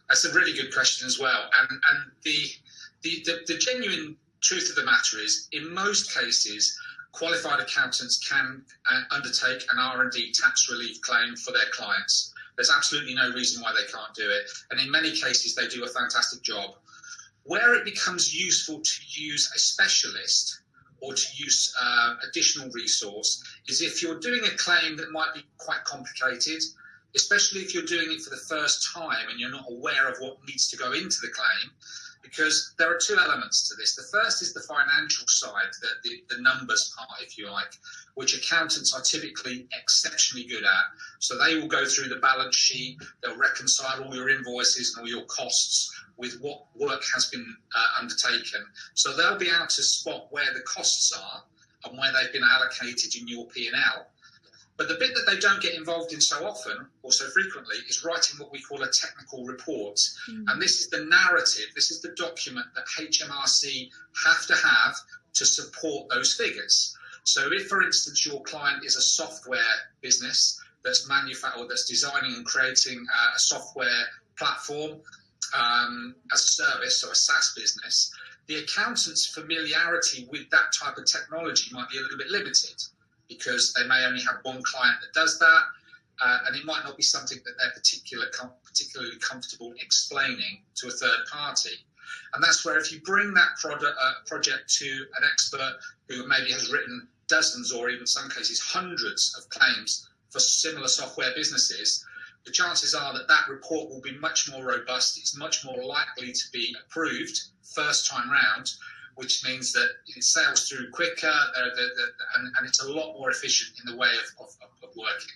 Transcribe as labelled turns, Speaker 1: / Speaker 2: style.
Speaker 1: That's a really good question as well. And the genuine truth of the matter is, in most cases, qualified accountants can undertake an R&D tax relief claim for their clients. There's absolutely no reason why they can't do it. And in many cases, they do a fantastic job. Where it becomes useful to use a specialist or to use additional resource is if you're doing a claim that might be quite complicated, especially if you're doing it for the first time and you're not aware of what needs to go into the claim, because there are two elements to this. The first is the financial side, the numbers part, if you like, which accountants are typically exceptionally good at. So they will go through the balance sheet, they'll reconcile all your invoices and all your costs with what work has been undertaken. So they'll be able to spot where the costs are and where they've been allocated in your P&L. But the bit that they don't get involved in so often or so frequently is writing what we call a technical report. And this is the narrative, this is the document that HMRC have to support those figures. So if, for instance, your client is a software business that's that's designing and creating a software platform as a service, so a SaaS business, the accountant's familiarity with that type of technology might be a little bit limited, because they may only have one client that does that, and it might not be something that they're particularly comfortable explaining to a third party. And that's where, if you bring that project to an expert who maybe has written dozens or even in some cases hundreds of claims for similar software businesses, the chances are that that report will be much more robust. It's much more likely to be approved first time round, which means that it sails through quicker and it's a lot more efficient in the way of working.